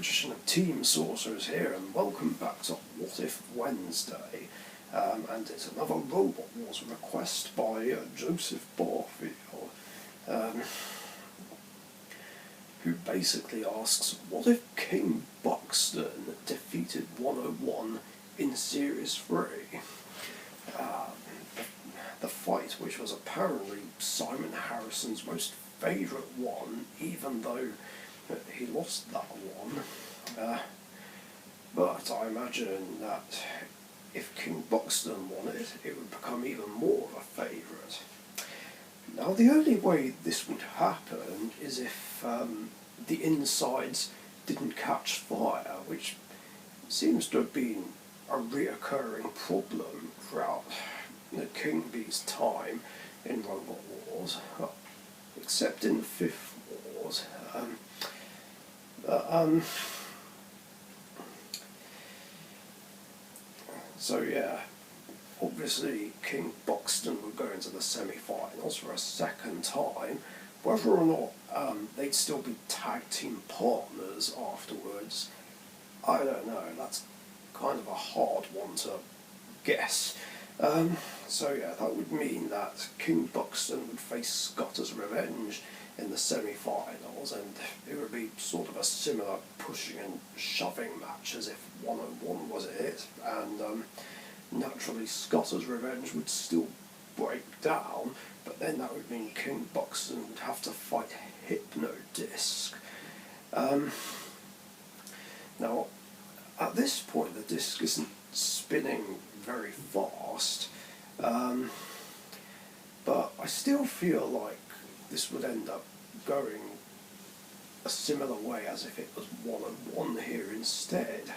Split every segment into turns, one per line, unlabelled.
edition of Team Sorcerers here, and welcome back to What If Wednesday. And it's another Robot Wars request by Joseph Barfield, who basically asks, what if King Buxton defeated 101 in Series 3? The fight, which was apparently Simon Harrison's most favourite one, even though he lost that one. But I imagine that if King Buxton won it, it would become even more of a favourite. Now, the only way this would happen is if the insides didn't catch fire, which seems to have been a reoccurring problem throughout King Bee's time in Robot Wars, except in the Fifth Wars. So yeah, obviously King Buxton would go into the semi-finals for a second time. Whether or not they'd still be tag team partners afterwards, I don't know. That's kind of a hard one to guess. So yeah, that would mean that King Buxton would face Scotter's Revenge in the semi-finals, and it would be sort of a similar pushing and shoving match as if 101 was it, and naturally Scotter's Revenge would still break down, but then that would mean King Buxton would have to fight Hypno-Disc. Now, at this point the disc isn't spinning very fast, but I still feel like this would end up going a similar way as if it was 101 here instead.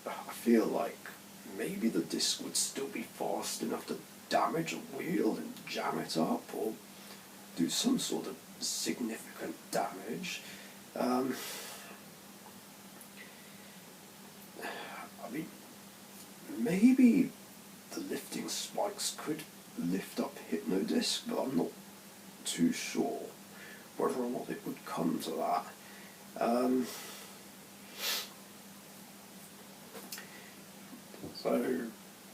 I feel like maybe the disc would still be fast enough to damage a wheel and jam it up, or do some sort of significant damage. Maybe the lifting spikes could lift up Hypno-Disc, but I'm not too sure whether or not it would come to that. So,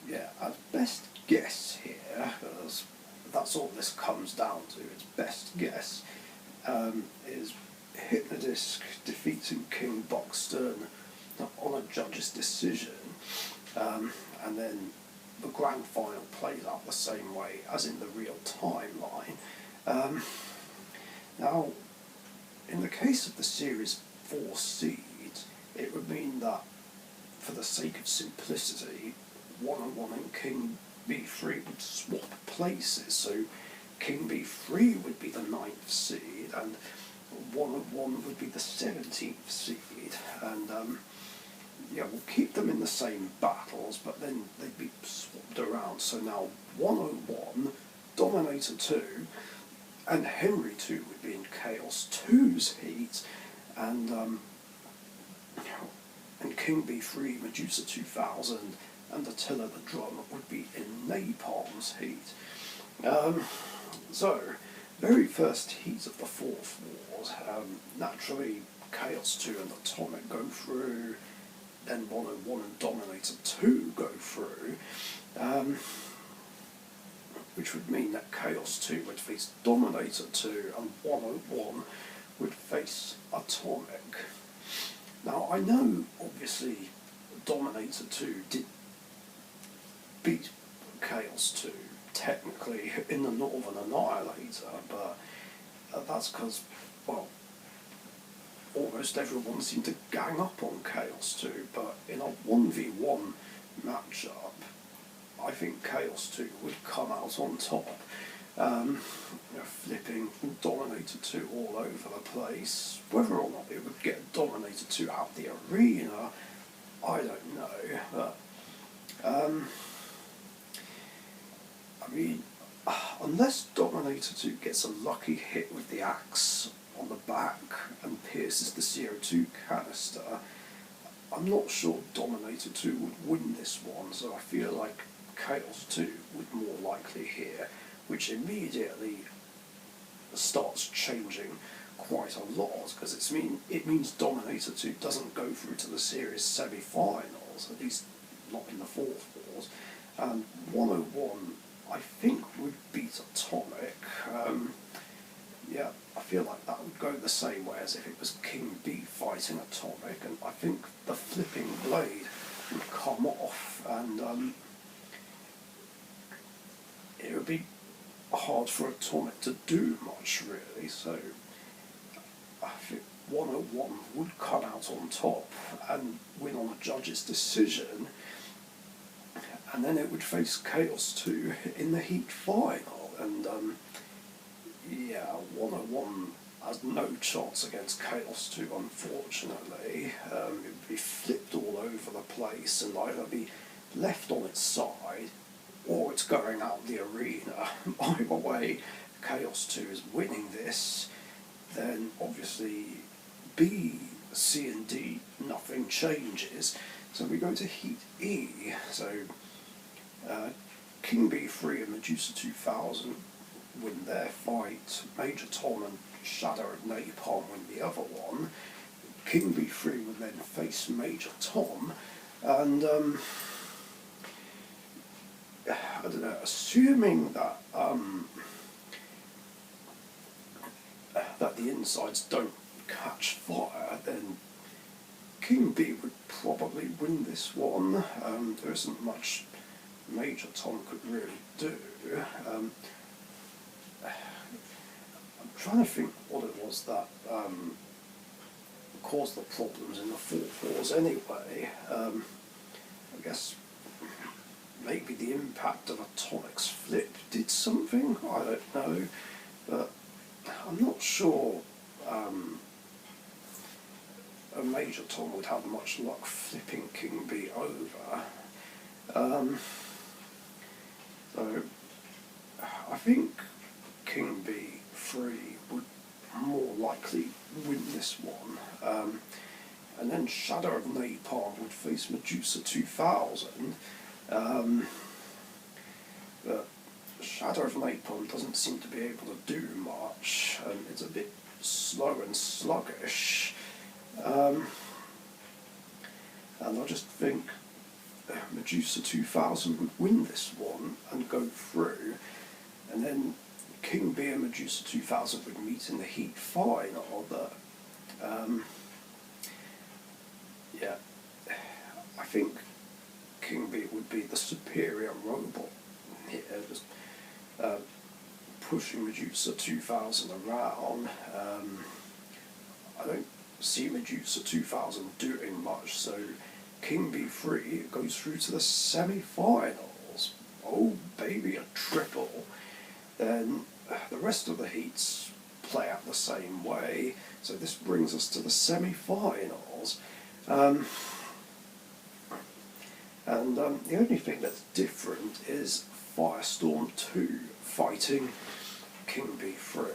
yeah, as best guess here, because that's all this comes down to, its best guess, is Hypno-Disc defeating King Buxton on a judge's decision, and then the grand final plays out the same way as in the real timeline. Now, in the case of the Series 4 seeds, it would mean that, for the sake of simplicity, 101 and King B3 would swap places, so King B3 would be the 9th seed, and 101 would be the 17th seed, and yeah, we'll keep them in the same battles, but then they'd be swapped around. So now 101, Dominator 2, and Henry 2 would be in Chaos 2's heat, and King B3, Medusa 2000, and Attila the Drum would be in Napalm's heat. So, very first heat of the Fourth Wars, naturally Chaos 2 and Atomic go through, then 101 and Dominator 2 go through, which would mean that Chaos 2 would face Dominator 2 and 101 would face Atomic. Now, I know, obviously, Dominator 2 did beat Chaos 2, technically, in the Northern Annihilator, but that's because, well, almost everyone seemed to gang up on Chaos 2, but in a 1v1 matchup, I think Chaos 2 would come out on top, flipping Dominator 2 all over the place. Whether or not it would get Dominator 2 out the arena, I don't know, but unless Dominator 2 gets a lucky hit with the axe on the back and pierces the CO2 canister, I'm not sure Dominator 2 would win this one, so I feel like Chaos 2 would more likely here, which immediately starts changing quite a lot, because it means Dominator 2 doesn't go through to the series semi-finals, at least not in the fourth wars. And 101, I think, would beat Atomic. Yeah, I feel like that would go the same way as if it was King B fighting Atomic, and I think the flipping blade would come off, and it would be hard for Atomic to do much, really, so I think 101 would come out on top and win on a judge's decision, and then it would face Chaos 2 in the Heat final, and yeah, 101 has no chance against Chaos 2, unfortunately. It would be flipped all over the place and either be left on its side or it's going out the arena. Either way, Chaos 2 is winning this. Then obviously B, C and D, nothing changes. So we go to Heat E. So King B3 and Medusa 2000 win their fight. Major Tom and Shadow of Napalm win the other one. King B3 would then face Major Tom, and I don't know, assuming that that the insides don't catch fire, then King B would probably win this one. There isn't much Major Tom could really do. I'm trying to think what it was that caused the problems in the fourth wars anyway. I guess maybe the impact of Atomic's flip did something, I don't know, but I'm not sure a Major Tom would have much luck flipping King B over. So I think King B3 would more likely win this one. And then Shadow of Napalm would face Medusa 2000. But Shadow of Napalm doesn't seem to be able to do much, and it's a bit slow and sluggish. And I just think Medusa 2000 would win this one and go through, and then King B and Medusa 2000 would meet in the Heat final, but yeah, I think King B would be the superior robot here, just pushing Medusa 2000 around. I don't see Medusa 2000 doing much, so King B3 goes through to the semi-finals. Oh baby, a triple. Then the rest of the heats play out the same way, so this brings us to the semi-finals. And the only thing that's different is Firestorm 2 fighting King B3.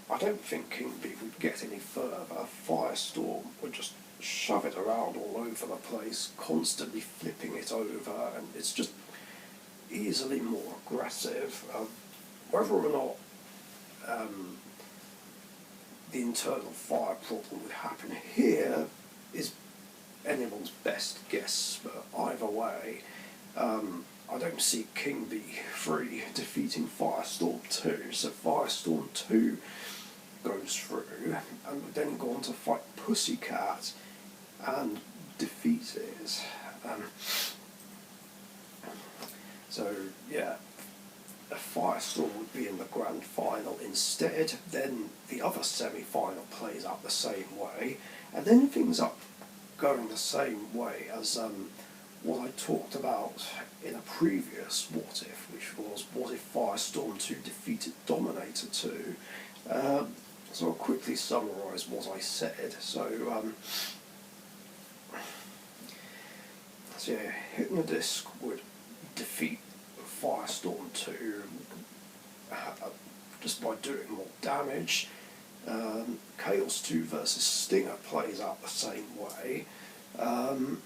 I don't think King B would get any further. Firestorm would just shove it around all over the place, constantly flipping it over, and it's just easily more aggressive. Whether or not the internal fire problem would happen here is anyone's best guess, but either way, I don't see King B3 defeating Firestorm 2, so Firestorm 2 goes through and would then go on to fight Pussycat and defeat it. So yeah, a Firestorm would be in the grand final instead. Then the other semi-final plays out the same way, and then things are going the same way as what I talked about in a previous What If, which was what if Firestorm 2 defeated Dominator 2. So I'll quickly summarise what I said. So yeah, Hypnodisc would defeat Firestorm 2 just by doing more damage. Chaos 2 versus Stinger plays out the same way. Now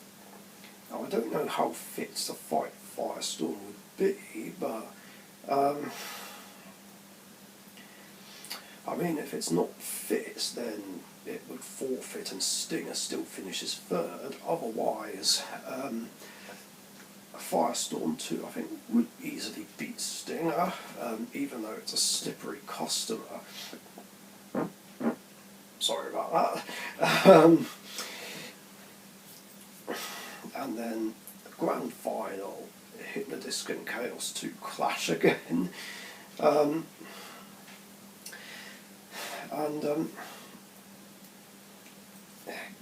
I don't know how fit to fight Firestorm would be, but I mean, if it's not fit, then it would forfeit and Stinger still finishes third. Otherwise, Firestorm 2, I think, would easily beat Stinger, even though it's a slippery customer. Sorry about that. And then the grand final, Hypnodisc and Chaos 2 clash again.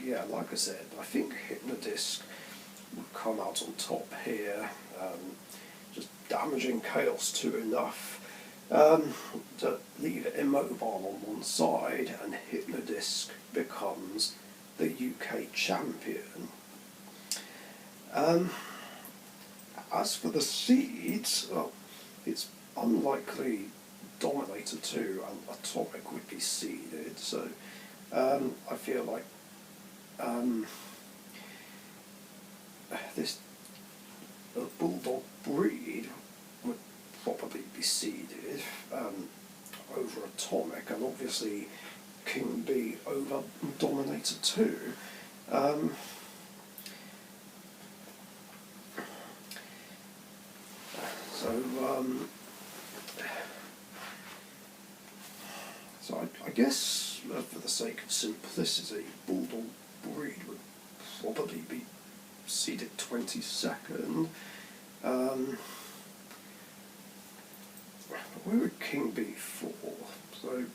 Yeah, like I said, I think Hypnodisc would come out on top here, just damaging Chaos 2 enough to leave it immobile on one side, and Hypnodisc becomes the UK champion. As for the seeds, well, it's unlikely Dominator 2 and Atomic would be seeded, so I feel like this Bulldog breed would probably be seeded over Atomic, and obviously King B over Dominator 2. So I guess, for the sake of simplicity, Bulldog breed would probably be seeded 22nd. Where would King be for? So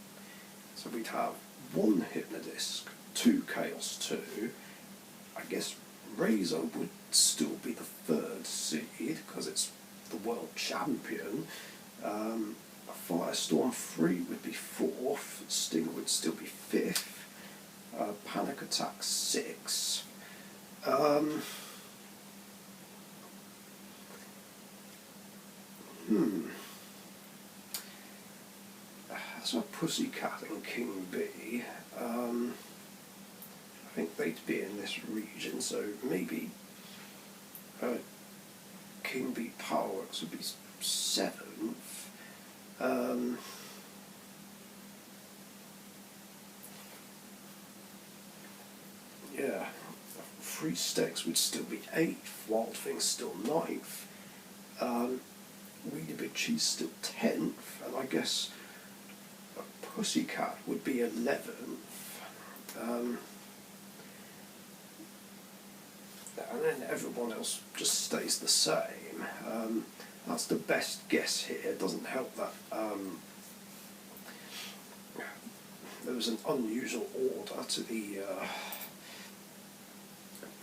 we'd have 1 Hypnodisc, 2 Chaos 2. I guess Razor would still be the 3rd seed because it's the world champion. Firestorm 3 would be 4th, Stinger would still be 5th, Panic Attack 6. As for Pussycat and King B, I think they'd be in this region, so maybe King B Powerworks would be 7th. Yeah, Free Sticks would still be 8th, Wild Thing's still 9th, Weedy Big Cheese still 10th, and I guess Pussycat would be 11th. And then everyone else just stays the same. That's the best guess here. It doesn't help that there was an unusual order to the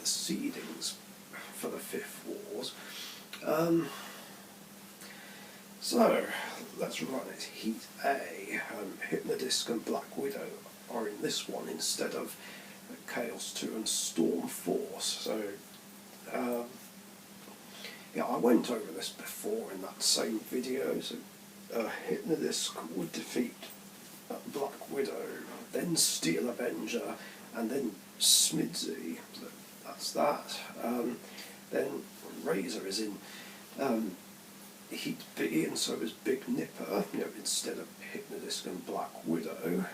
seedings for the 5th Wars. So let's run it. Heat A, Hypnodisc and Black Widow are in this one instead of Chaos 2 and Storm Force. So yeah, I went over this before in that same video. So Hypnodisc would defeat Black Widow, then Steel Avenger, and then Smidsy. So that's that. Then Razor is in Heat B, and so is Big Nipper, instead of Hypnodisc and Black Widow.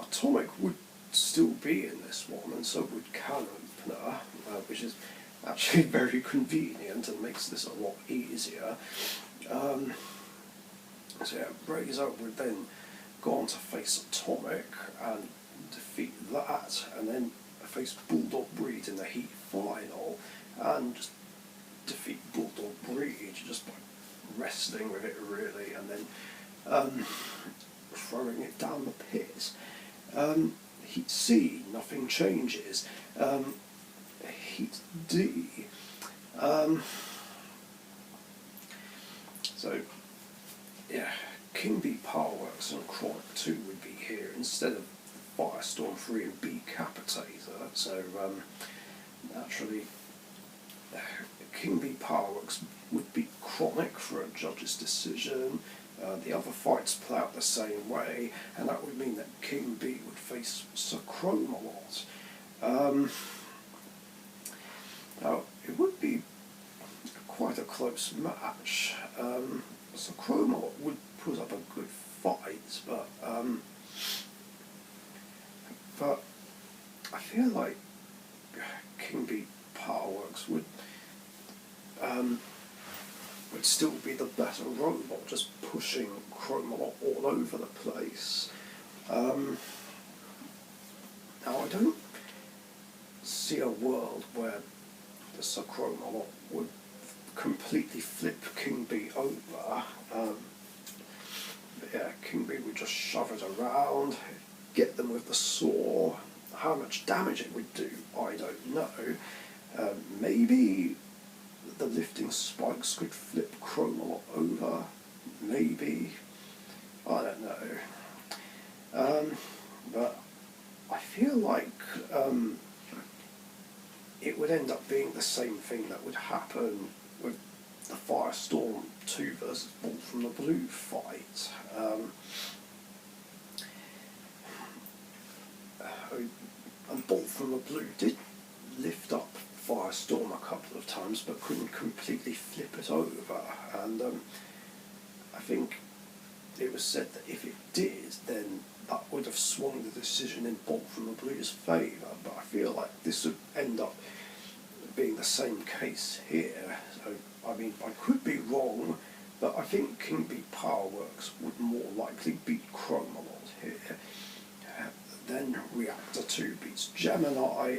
Atomic would still be in this one, and so would Can Opener, which is actually very convenient and makes this a lot easier. So yeah, Razor would then go on to face Atomic and defeat that, and then face Bulldog Breed in the Heat final, and just defeat Bulldog Breed just by wrestling with it really, and then throwing it down the pit. Heat C, nothing changes. Heat D. So yeah, King B Powerworks and Chronic 2 would be here instead of Firestorm 3 and B Capitator. So naturally King B Powerworks would beat Chronic for a judge's decision. The other fights play out the same way, and that would mean that King B would face Sir Chromalot. Now, it would be quite a close match. Sir Chromalot would put up a good fight, but I feel like King beat Powerworks would still be the better robot, just pushing Chromalot all over the place. Now I don't see a world where the Sir Chromalot would completely flip King Bee over. Yeah, King Bee would just shove it around, get them with the saw. How much damage it would do, I don't know. Maybe the lifting spikes could flip Chromalot over. Maybe. I don't know. But I feel like it would end up being the same thing that would happen with the Firestorm 2 versus Bolt from the Blue fight. And Bolt from the Blue did lift up Firestorm a couple of times, but couldn't completely flip it over. And I think it was said that if it did, then that would have swung the decision in Bolt from the Blue's favour. But I feel like this would end up being the same case here. So, I mean, I could be wrong, but I think King Bee Powerworks would more likely beat Chromalot here. Then Reactor 2 beats Gemini,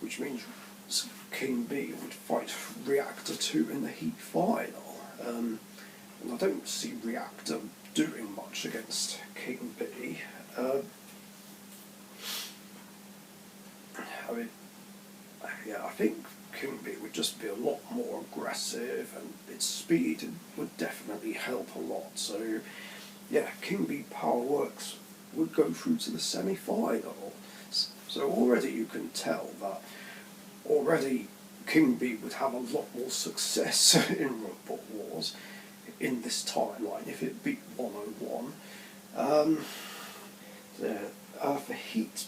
which means King Bee would fight Reactor 2 in the Heat final. And I don't see Reactor doing much against King Bee. I mean, yeah, I think King Bee would just be a lot more aggressive, and its speed would definitely help a lot. So, yeah, King Bee Powerworks would go through to the semi-final. So already you can tell that already King Bee would have a lot more success in Robot Wars in this timeline if it beat 101. For Heat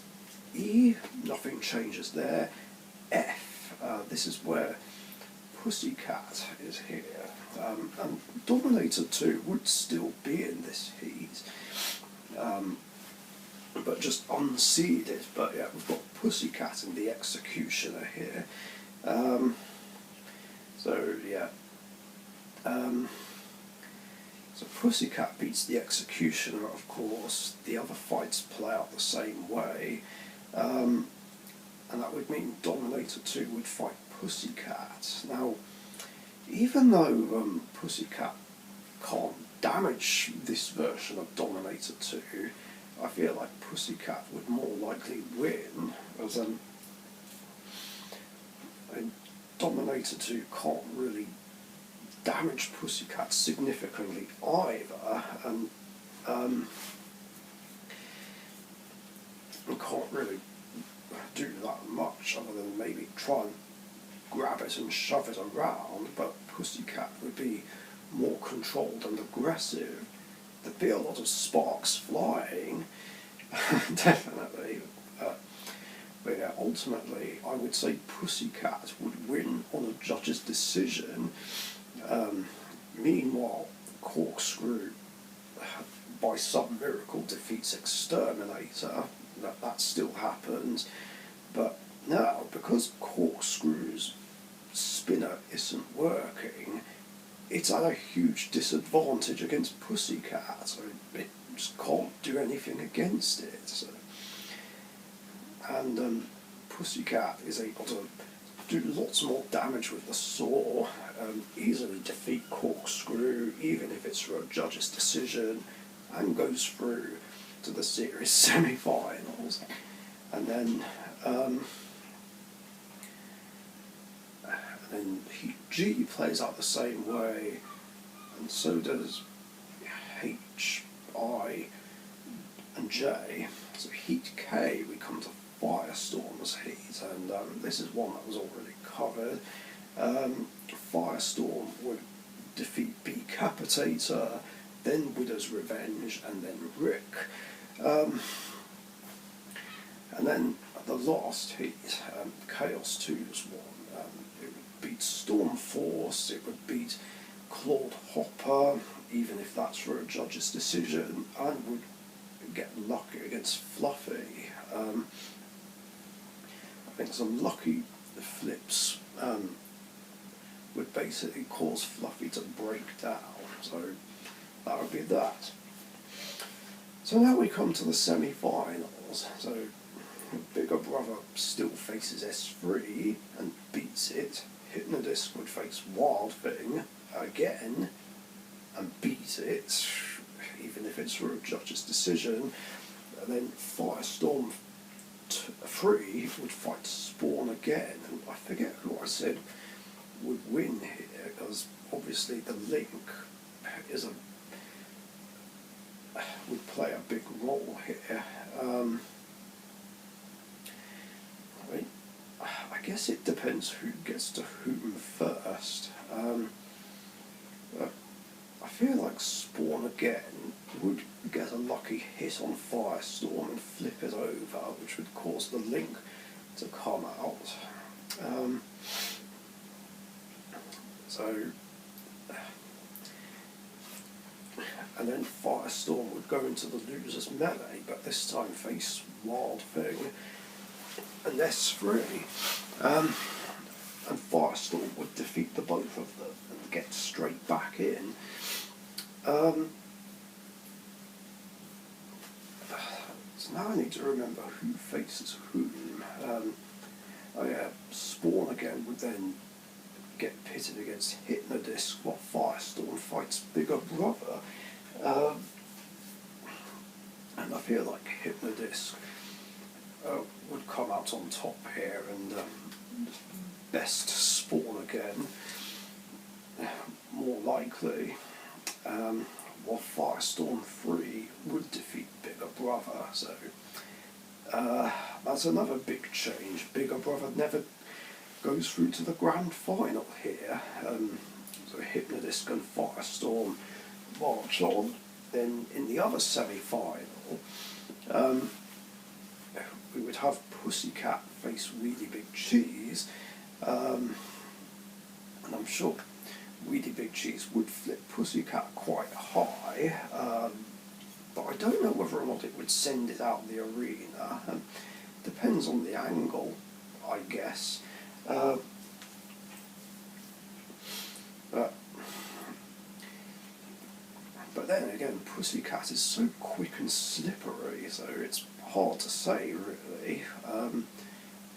E, nothing changes there. F, this is where Pussycat is here. And Dominator 2 would still be in this heat. But just unseeded. But yeah, we've got Pussycat and the Executioner here. So yeah. So Pussycat beats the Executioner, of course. The other fights play out the same way. And that would mean Dominator 2 would fight Pussycat. Now, even though Pussycat can't damage this version of Dominator 2, I feel like Pussycat would more likely win, as Dominator 2 can't really damage Pussycat significantly either, and can't really do that much other than maybe try and grab it and shove it around, but Pussycat would be more controlled and aggressive. There'd be a lot of sparks flying, definitely. But yeah, ultimately, I would say Pussycat would win on a judge's decision. Meanwhile, Corkscrew, by some miracle, defeats Exterminator. That still happens. But now, because Corkscrew's spinner isn't working, it's at a huge disadvantage against Pussycat. So it just can't do anything against it. So. And Pussycat is able to do lots more damage with the saw, easily defeat Corkscrew, even if it's for a judge's decision, and goes through to the series semi-finals. And then Heat G plays out the same way, and so does H, I, and J. So Heat K, we come to Firestorm's heat, and this is one that was already covered. Firestorm would defeat Decapitator, then Widow's Revenge, and then Rick. And then the last heat, Chaos 2's one. It would beat Storm Force, it would beat Claude Hopper, even if that's for a judge's decision, and would get lucky against Fluffy. I think some lucky flips would basically cause Fluffy to break down, so that would be that. So now we come to the semi-finals. So Bigger Brother still faces S3 and beats it. Hypnodisc would face Wild Thing again and beat it, even if it's for a judge's decision. And then Firestorm 3 would fight Spawn again, and I forget who I said would win here, because obviously the link is would play a big role here. I guess it depends who gets to whom first. But I feel like Spawn again would get a lucky hit on Firestorm and flip it over, which would cause the link to come out. And then Firestorm would go into the losers melee, but this time face Wild Thing and S3. And Firestorm would defeat the both of them and get straight back in. So now I need to remember who faces whom. Oh yeah, Spawn again would then get pitted against Hypnodisc while Firestorm fights Bigger Brother. And I feel like Hypnodisc would come out on top here and best Spawn again, more likely, while Firestorm 3 would defeat Bigger Brother. So that's another big change. Bigger Brother never goes through to the grand final here. So Hypnodisc and Firestorm march on. Then in the other semi-final, we would have Pussycat face Really Big Cheese, and I'm sure Really Big Cheese would flip Pussycat quite high, but I don't know whether or not it would send it out the arena. Depends on the angle, I guess. But then again, Pussycat is so quick and slippery, so it's hard to say, really.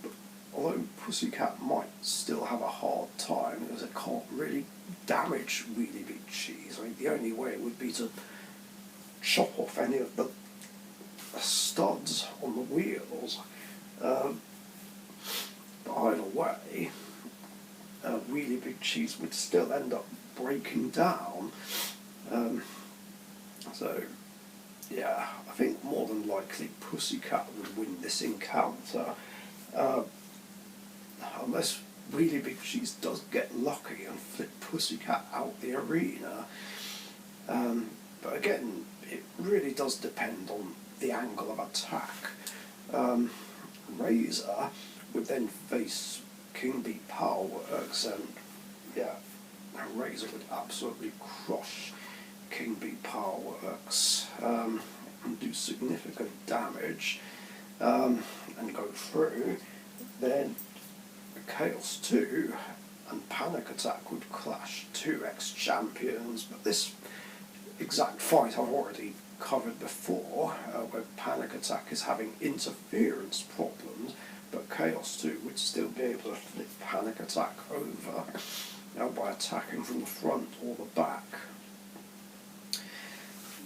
But although Pussycat might still have a hard time, because it can't really damage Really Big Cheese. I mean, the only way would be to chop off any of the studs on the wheels. But either way, Really Big Cheese would still end up breaking down. So, yeah, I think more than likely Pussycat would win this encounter, unless Really Big Cheese does get lucky and flip Pussycat out the arena. But again, it really does depend on the angle of attack. Razor would then face King Bee Powerworks, and yeah, Razor would absolutely crush King Bee Powerworks and do significant damage and go through. Then Chaos 2 and Panic Attack would clash, two ex-champions, but this exact fight I've already covered before, where Panic Attack is having interference problems, but Chaos 2 would still be able to flip Panic Attack over by attacking from the front or the back.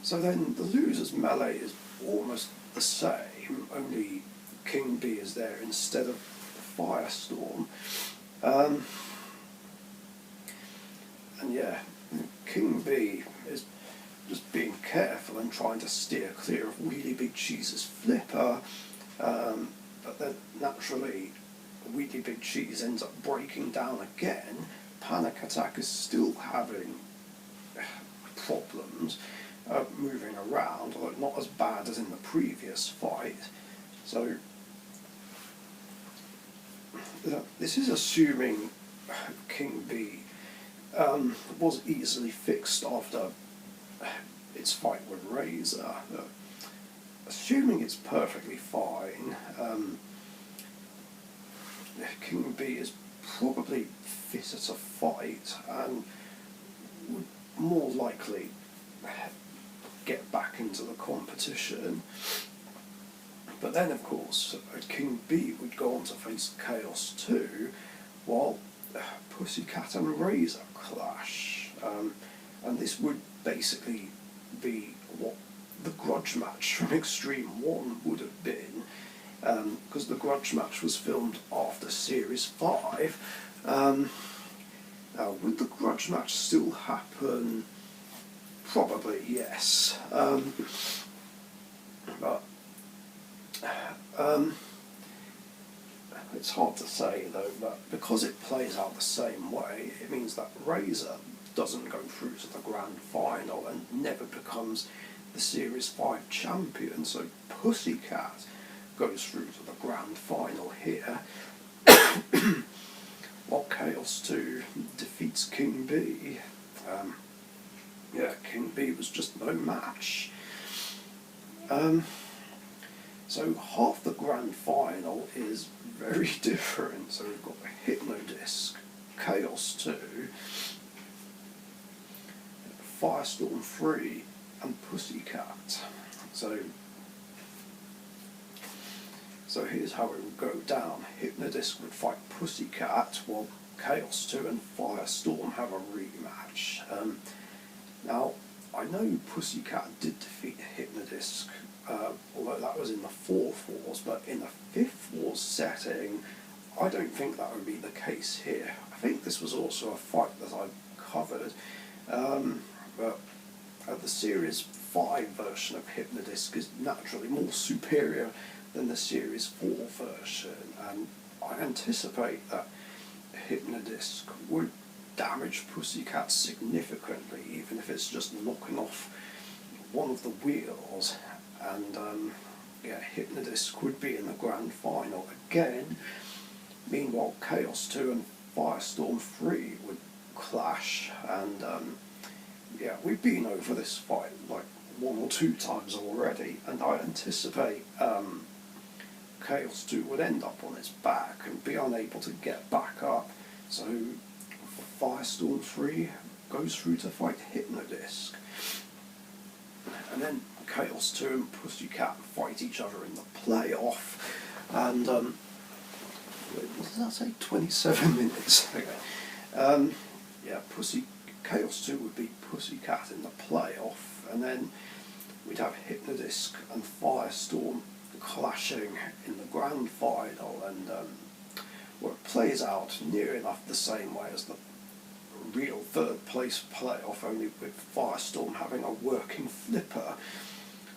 So then the losers melee is almost the same, only King Bee is there instead of Firestorm. And yeah, King Bee is just being careful and trying to steer clear of Really Big Cheese's flipper, but then naturally Really Big Cheese ends up breaking down again. Panic Attack is still having problems moving around, although not as bad as in the previous fight. So this is assuming King Bee was easily fixed after its fight with Razor. Assuming it's perfectly fine, King B is probably fitter to fight and would more likely get back into the competition. But then, of course, King B would go on to face Chaos 2, while Pussycat and Razor clash. And this would basically be what the grudge match from Extreme 1 would have been, because the grudge match was filmed after Series 5. Now, would the grudge match still happen? Probably, yes. But it's hard to say though, but because it plays out the same way, it means that Razor doesn't go through to the grand final and never becomes the Series 5 champion, so Pussycat goes through to the grand final here, while Chaos 2 defeats King B. King B was just no match. So half the grand final is very different. So we've got Hypnodisc, Chaos 2, Firestorm 3, and Pussycat. So here's how it would go down. Hypnodisc would fight Pussycat, while Chaos 2 and Firestorm have a rematch. Now, I know Pussycat did defeat Hypnodisc, although that was in the 4th Wars, but in the 5th Wars setting, I don't think that would be the case here. I think this was also a fight that I covered, but the Series 5 version of Hypnodisc is naturally more superior than the Series 4 version, and I anticipate that Hypnodisc would damage Pussycat significantly, even if it's just knocking off one of the wheels, and Hypnodisc would be in the grand final again. Meanwhile, Chaos 2 and Firestorm 3 would clash, and we've been over this fight like 1 or 2 times already, and I anticipate Chaos 2 would end up on its back and be unable to get back up, so Firestorm 3 goes through to fight Hypnodisc. And then Chaos 2 and Pussycat fight each other in the playoff, and what did I say? 27 minutes. Okay. Chaos 2 would beat Pussycat in the playoff, and then we'd have Hypnodisc and Firestorm clashing in the grand final, and it plays out near enough the same way as the real 3rd place playoff, only with Firestorm having a working flipper.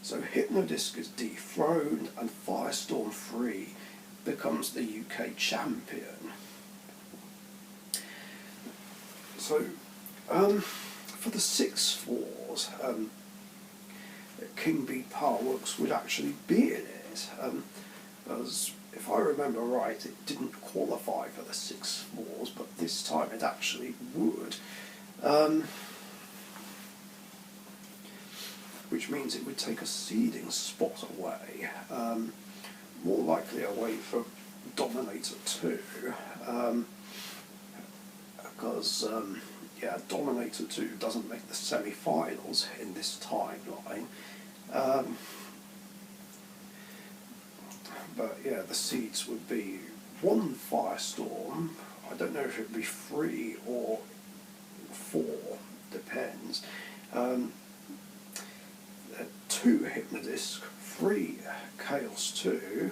So Hypnodisc is dethroned, and Firestorm 3 becomes the UK champion. So for the 6th Wars, King B Powerworks would actually be in it, as if I remember right, it didn't qualify for the 6th Wars, but this time it actually would. Which means it would take a seeding spot away, more likely away from Dominator 2, because Dominator 2 doesn't make the semi-finals in this timeline. But the seeds would be 1 Firestorm, I don't know if it would be 3 or 4, depends, 2 Hypnodisc, 3 Chaos 2,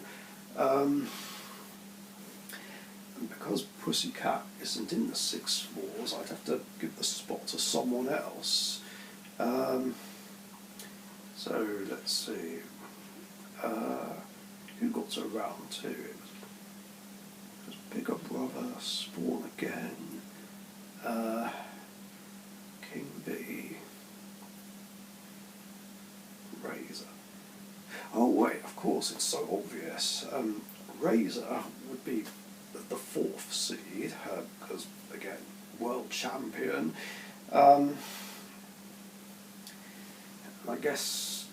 and because Pussycat isn't in the 6th Wars, I'd have to give the spot to someone else. So let's see, who got to round 2? It was Bigger Brother, Spawn again, King B, Razor. Oh wait, of course, it's so obvious. Razor would be the 4th seed, because again, world champion. I guess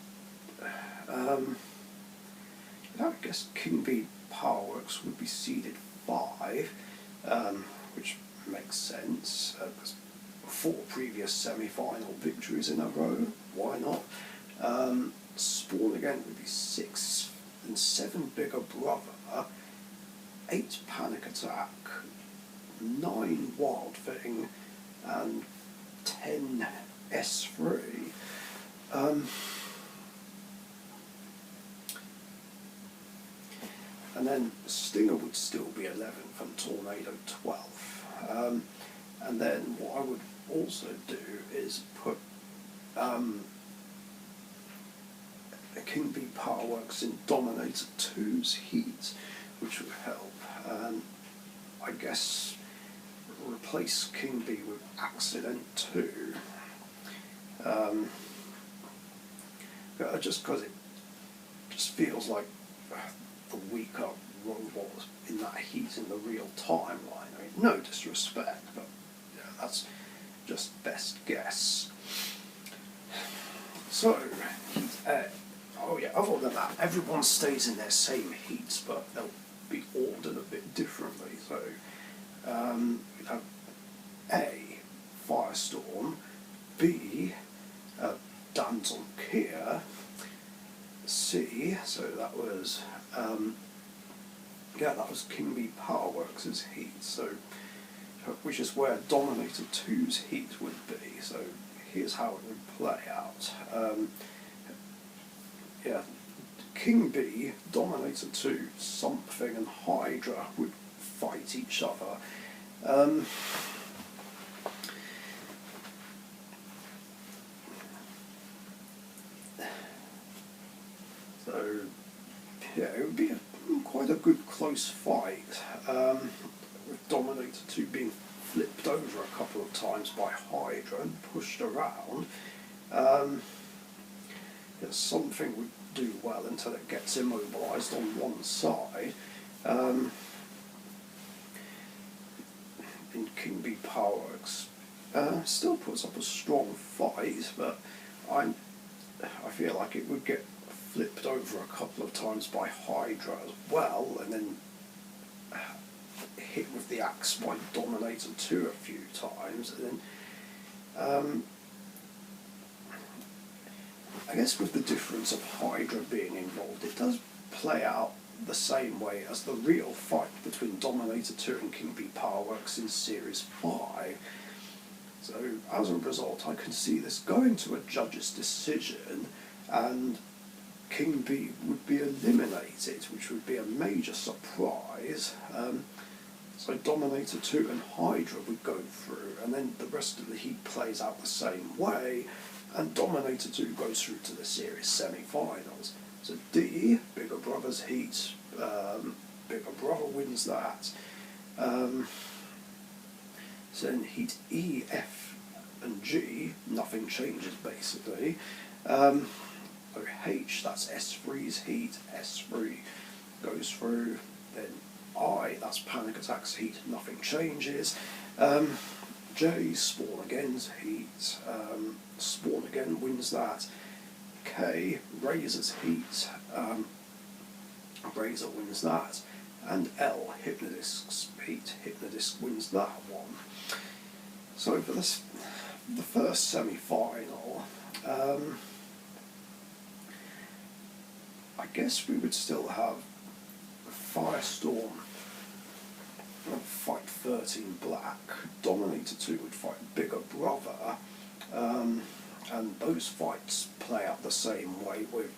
I guess King B Powerworks would be seeded 5, which makes sense because 4 previous semi-final victories in a row. Why not? Spawn again would be 6, and 7 Bigger Brother, 8 Panic Attack, 9 Wild Thing, and 10 S3. And then Stinger would still be 11th and Tornado 12th. And then what I would also do is put King B Powerworks in Dominator 2's heat, which would help. I guess replace King B with Accident 2. Just because it just feels like the weaker robot in that heat in the real timeline. I mean, no disrespect, but yeah, that's just best guess. So, heat A. Oh yeah, other than that, everyone stays in their same heats, but they'll be ordered a bit differently. So, we'd have A, Firestorm, B, Danton Kia, C, so that was that was King B Powerworks' heat, so which is where Dominator 2's heat would be. So here's how it would play out. King B, Dominator 2, Something, and Hydra would fight each other. So yeah, it would be quite a good close fight, with Dominator 2 being flipped over a couple of times by Hydra and pushed around. Something would do well until it gets immobilised on one side. In King B Powerworks, still puts up a strong fight, but I feel like it would get flipped over a couple of times by Hydra as well, and then hit with the axe by Dominator 2 a few times, and then I guess with the difference of Hydra being involved, it does play out the same way as the real fight between Dominator 2 and King B Powerworks in Series 5. So as a result, I can see this going to a judge's decision, and King B would be eliminated, which would be a major surprise. So Dominator 2 and Hydra would go through, and then the rest of the heat plays out the same way, and Dominator 2 goes through to the series semi-finals. So D, Bigger Brother's heat, Bigger Brother wins that. So in heat E, F, and G, nothing changes basically. H, that's S3's heat, S3 goes through. Then I, that's Panic Attack's heat, nothing changes. J, Spawn Again's heat, Spawn Again wins that. K, Razor's heat, Razor wins that. And L, Hypnodisc's heat, Hypnodisc wins that one. So for this, the first semi-final, I guess we would still have Firestorm would fight 13 Black, Dominator 2 would fight Bigger Brother, and those fights play out the same way with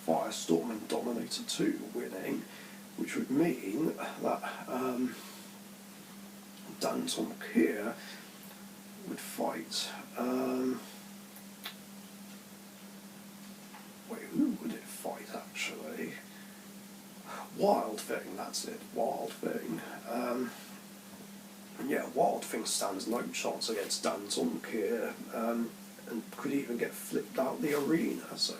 Firestorm and Dominator 2 winning, which would mean that Danton Kia would fight who would it fight actually? Wild Thing, that's it, Wild Thing. Wild Thing stands no chance against Danton Kia, and could even get flipped out the arena, so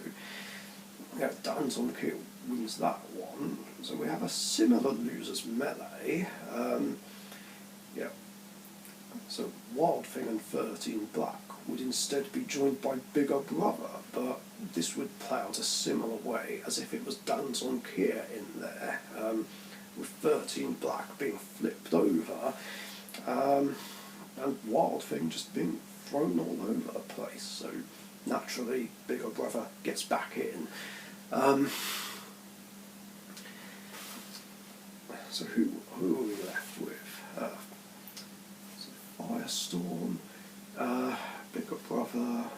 Danton Kia wins that one. So we have a similar losers melee. So Wild Thing and 13 Black would instead be joined by Bigger Brother, but this would play out a similar way as if it was Danton Kier in there, with 13 black being flipped over, and Wild Thing just being thrown all over the place. So naturally, Bigger Brother gets back in. So who are we left with? Firestorm, Bigger Brother,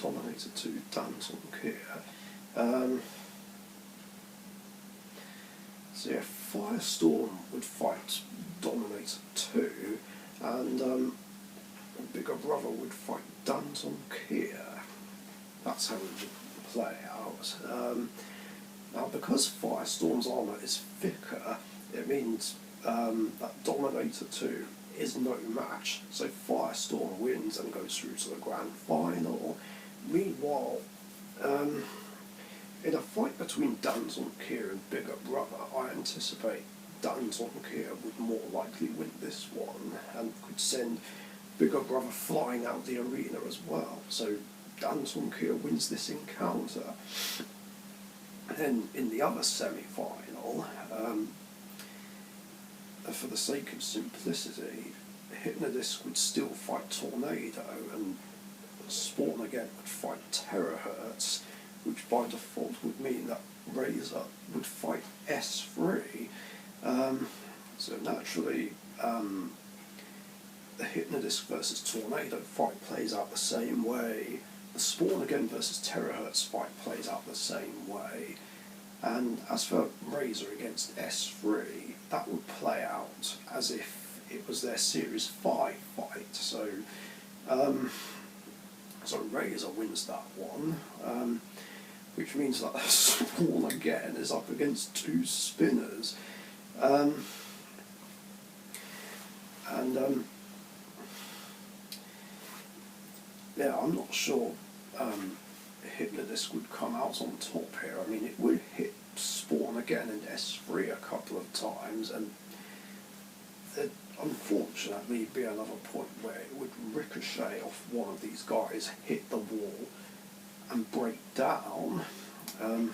Dominator 2, Danton Kier. So yeah, Firestorm would fight Dominator 2, and Bigger Brother would fight Danton Kier. That's how it would play out. Now, because Firestorm's armour is thicker, it means that Dominator 2 is no match. So Firestorm wins and goes through to the grand final. Meanwhile, in a fight between Danton Kier and Bigger Brother, I anticipate Danton Kier would more likely win this one and could send Bigger Brother flying out the arena as well. So Danton Kier wins this encounter. Then in the other semi-final, for the sake of simplicity, Hypnodisc would still fight Tornado, and Spawn again would fight Terahertz, which by default would mean that Razor would fight S3. So naturally, the Hypnodisc versus Tornado fight plays out the same way. The Spawn Again versus Terahertz fight plays out the same way. And as for Razor against S3, that would play out as if it was their Series 5 fight. So Razor wins that one, which means that Spawn Again is up against two spinners. Yeah, I'm not sure Hypnodisc would come out on top here. I mean, it would hit Spawn Again and S3 a couple of times, and there'd unfortunately be another point where it would ricochet off one of these guys, hit the wall, and break down. And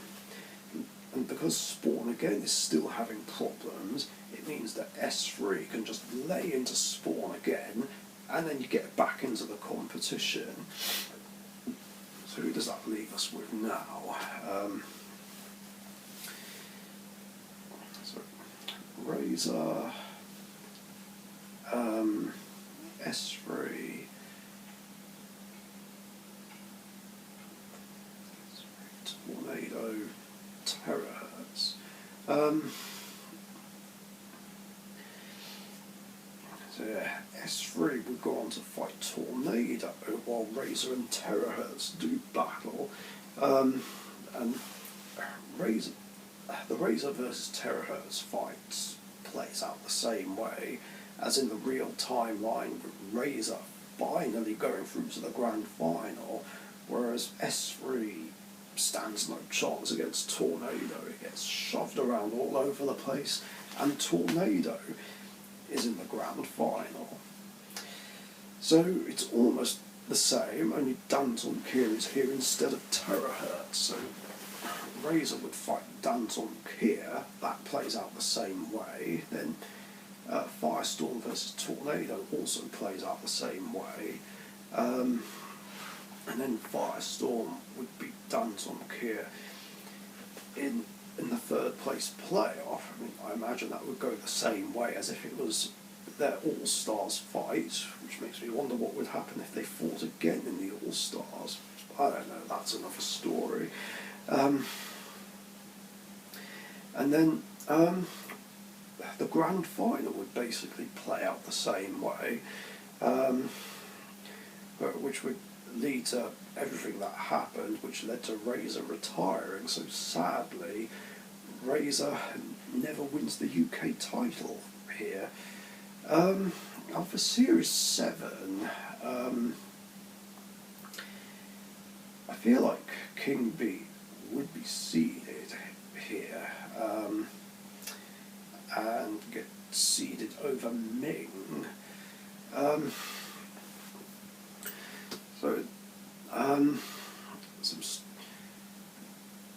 because Spawn Again is still having problems, it means that S3 can just lay into Spawn Again, and then you get back into the competition. So who does that leave us with now? So Razor, S3, Tornado, Terahertz. So yeah, S3 would go on to fight Tornado while Razor and Terahertz do battle. And the Razor versus Terahertz fight plays out the same way as in the real timeline, with Razor finally going through to the grand final, whereas S3 stands no chance against Tornado. It gets shoved around all over the place, and Tornado is in the grand final. So it's almost the same, only Danton Kier is here instead of Terahertz. So Razor would fight Danton Kier, that plays out the same way. Then Firestorm versus Tornado also plays out the same way. And then Firestorm would beat Danton Kier in the third place playoff. I mean, I imagine that would go the same way as if it was their All-Stars fight, which makes me wonder what would happen if they fought again in the All-Stars. I don't know, that's another story. And then the grand final would basically play out the same way, which would lead to everything that happened, which led to Razor retiring. So sadly, Razor never wins the UK title here. Now for Series 7, I feel like King B would be seeded here, and get seeded over Ming.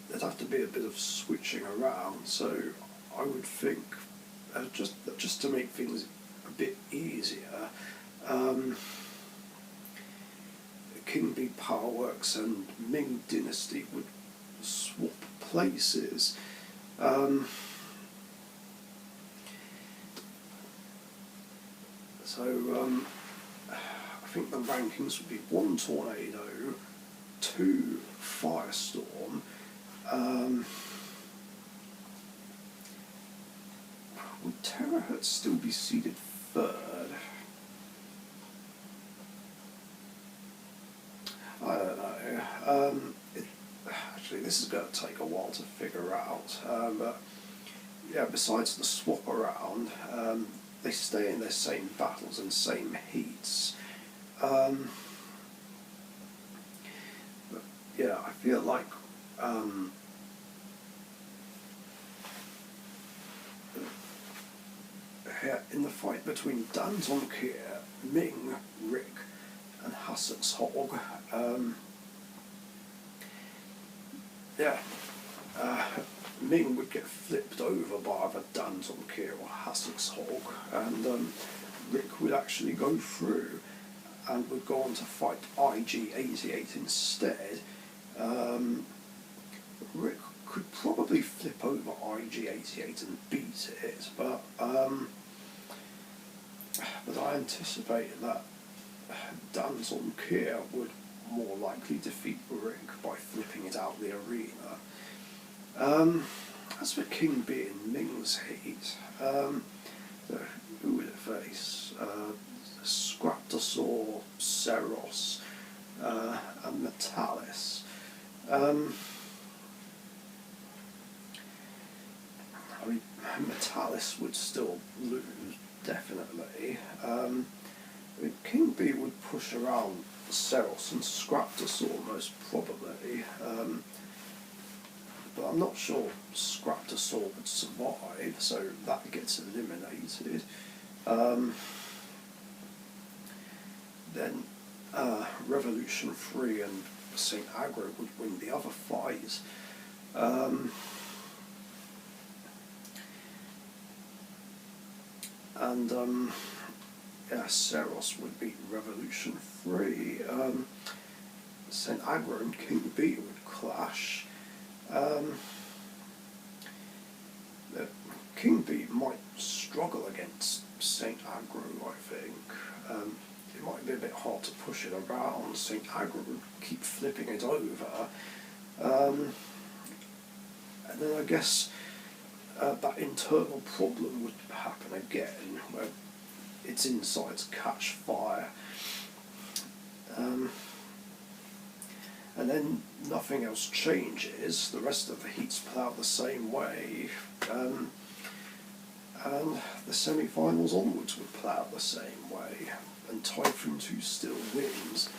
there'd have to be a bit of switching around, so I would think, just to make things a bit easier, King B Powerworks and Ming Dynasty would swap places. I think the rankings would be 1 Tornado, 2 Firestorm, would Terahertz still be seeded 3rd? I don't know. Actually, this is going to take a while to figure out. But yeah, besides the swap around, they stay in their same battles and same heats. But yeah, I feel like in the fight between Dan Zonkier, Ming, Rick, and Hassocks Hog, Ming would get flipped over by either Dan Zonkier or Hassocks Hog, and Rick would actually go through and would go on to fight IG-88 instead. Rick could probably flip over IG-88 and beat it, but I anticipate that Dan Zonkier would more likely defeat Rick by flipping it out the arena. As for King B and Ming's heat, so who would it face? Scraptosaur, Ceros, and Metalis. I mean, Metalis would still lose, definitely. I mean, King B would push around Ceros and Scraptosaur most probably, but I'm not sure Scraptosaur would survive, so that gets eliminated. Then Revolution 3 and St. Aggro would win the other fight. Ceros would beat Revolution 3. St. Aggro and King B would clash. King B might struggle against St. Aggro, I think. It might be a bit hard to push it around. St. Aggro would keep flipping it over. And then I guess that internal problem would happen again, where its insides catch fire. And then nothing else changes, the rest of the heats play out the same way, and the semi-finals onwards would play out the same way, and Typhoon 2 still wins.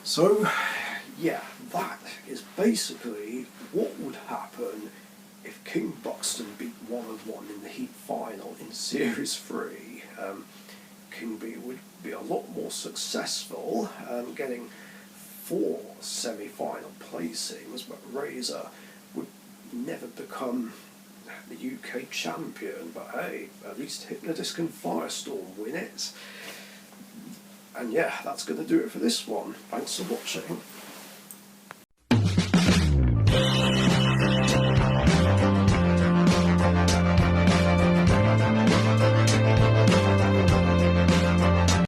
So, yeah, that is basically what would happen if King Buxton beat 1-1 in the heat final in Series 3. King B would be a lot more successful, getting 4 semi-final placings, but Razor would never become the UK champion. But hey, at least Hypnodisc and Firestorm win it. And yeah, that's going to do it for this one. Thanks for watching.